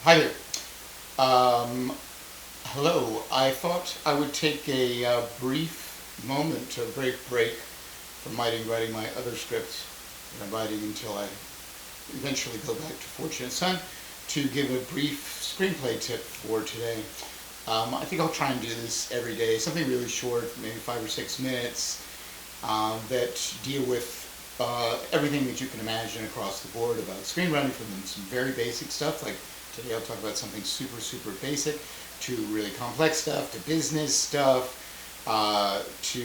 Hi there. Um, Hello. I thought I would take a brief moment, a brief break from writing my other scripts that I'm writing until I eventually go back to Fortunate Son to give a brief screenplay tip for today. I think I'll try and do this every day, something really short, maybe 5 or 6 minutes, that deal with everything that you can imagine across the board about screenwriting, from some very basic stuff like today I'll talk about something super, super basic, to really complex stuff, to business stuff, to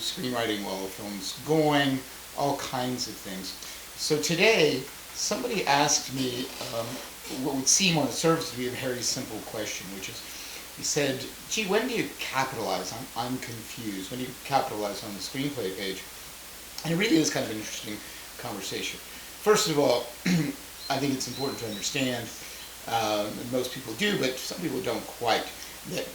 screenwriting while the film's going, all kinds of things. So today, somebody asked me what would seem on the surface to be a very simple question, which is, he said, gee, when do you capitalize? I'm confused. When do you capitalize on the screenplay page? And it really is kind of an interesting conversation. First of all, I think it's important to understand, and most people do, but some people don't quite, that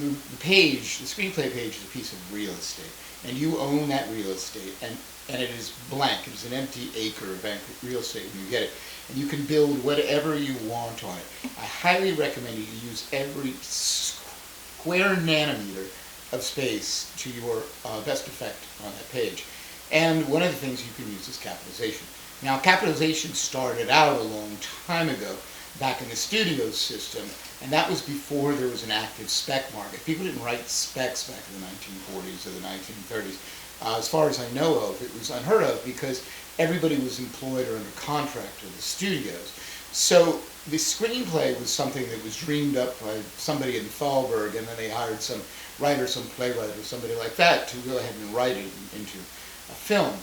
the page, the screenplay page, is a piece of real estate. And you own that real estate, and it is blank. It is an empty acre of real estate when you get it. And you can build whatever you want on it. I highly recommend you use every square nanometer of space to your best effect on that page. And one of the things you can use is capitalization. Now, capitalization started out a long time ago, back in the studio system, and that was before there was an active spec market. People didn't write specs back in the 1940s or the 1930s. As far as I know of, it was unheard of because everybody was employed or under contract to the studios. So the screenplay was something that was dreamed up by somebody in Thalberg, and then they hired some writer, some playwright, or somebody like that to go ahead and write it into a film.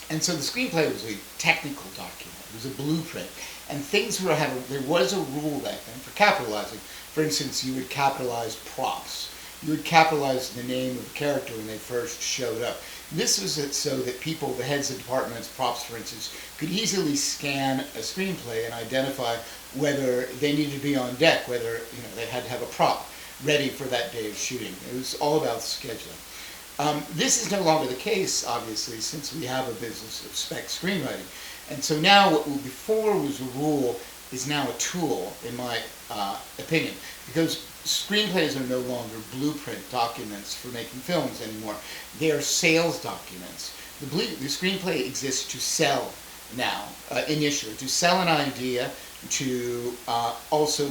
And so the screenplay was a technical document. It was a blueprint. And things were there was a rule back then for capitalizing. For instance, you would capitalize props. You would capitalize the name of the character when they first showed up. This was so that people, the heads of departments, props for instance, could easily scan a screenplay and identify whether they needed to be on deck, whether they had to have a prop ready for that day of shooting. It was all about scheduling. This is no longer the case, obviously, since we have a business of spec screenwriting. And so now what before was a rule is now a tool, in my opinion, because screenplays are no longer blueprint documents for making films anymore. They are sales documents. The screenplay exists to sell now, initially, to sell an idea, to also,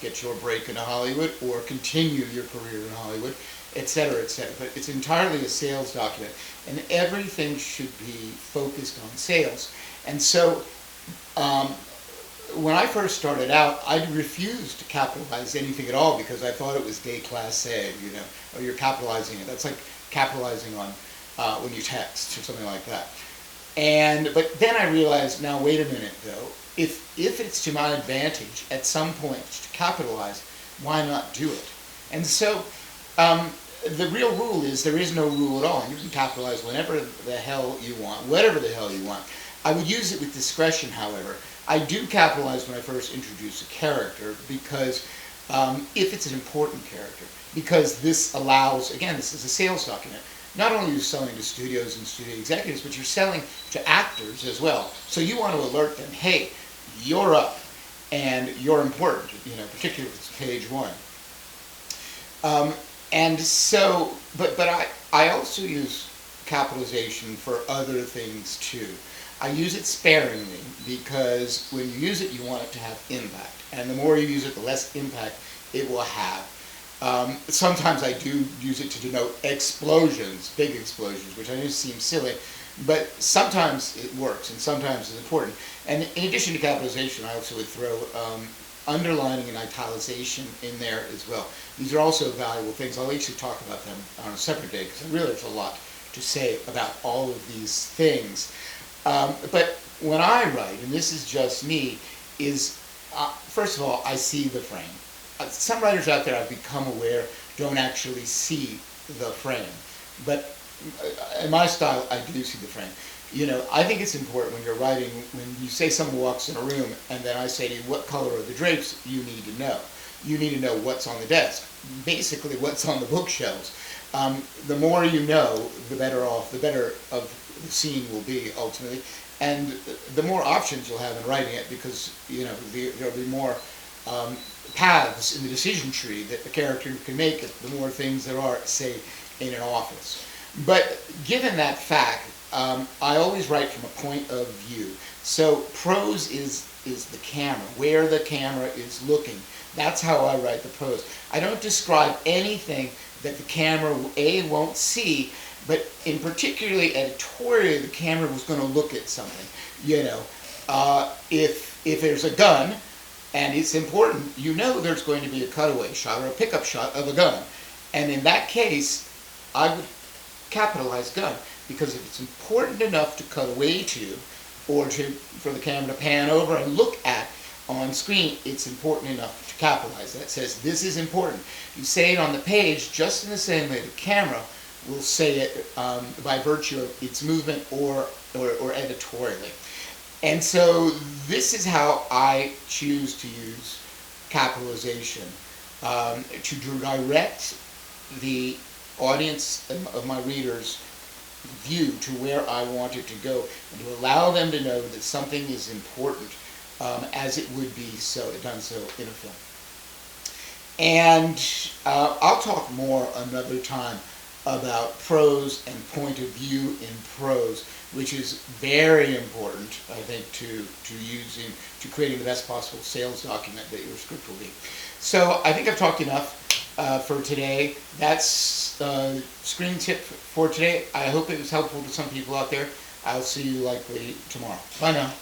get your break in Hollywood or continue your career in Hollywood, etc., etc. But it's entirely a sales document, and everything should be focused on sales. And so, when I first started out, I refused to capitalize anything at all because I thought it was déclassé, or you're capitalizing it. That's like capitalizing on when you text or something like that. But then I realized, now wait a minute though, if it's to my advantage at some point to capitalize, why not do it? And so, the real rule is there is no rule at all. You can capitalize whenever the hell you want, whatever the hell you want. I would use it with discretion, however. I do capitalize when I first introduce a character because if it's an important character, because this allows, again, this is a sales document. Not only are you selling to studios and studio executives, but you're selling to actors as well. So you want to alert them, hey, you're up and you're important, particularly if it's page one. And so, but I also use capitalization for other things too. I use it sparingly because when you use it, you want it to have impact. And the more you use it, the less impact it will have. Sometimes I do use it to denote explosions, big explosions, which I know seem silly, but sometimes it works and sometimes it's important. And in addition to capitalization, I also would throw underlining and italicization in there as well. These are also valuable things. I'll actually talk about them on a separate day because I really have a lot to say about all of these things. But when I write, and this is just me, first of all, I see the frame. Some writers out there I've become aware don't actually see the frame. But in my style, I do see the frame. I think it's important when you're writing, when you say someone walks in a room and then I say to you, what color are the drapes? You need to know. You need to know what's on the desk. Basically, what's on the bookshelves. The more you know, the better of the scene will be ultimately. And the more options you'll have in writing it, because there'll be more paths in the decision tree that the character can make it, the more things there are, say, in an office. But given that fact, I always write from a point of view. So prose is the camera, where the camera is looking. That's how I write the prose. I don't describe anything that the camera, A, won't see, but in particularly editorially, the camera was going to look at something. If there's a gun, and it's important, there's going to be a cutaway shot or a pickup shot of a gun. And in that case, I would capitalize gun, because if it's important enough to cut away to, or for the camera to pan over and look at on screen, it's important enough to capitalize. That says this is important. You say it on the page just in the same way the camera will say it by virtue of its movement or editorially. And so this is how I choose to use capitalization, to direct the audience of my readers' view to where I want it to go, and to allow them to know that something is important as it would be done so in a film. And I'll talk more another time about prose and point of view in prose, which is very important, I think, to creating the best possible sales document that your script will be. So I think I've talked enough for today. That's ScreenTip for today. I hope it was helpful to some people out there. I'll see you likely tomorrow. Bye now.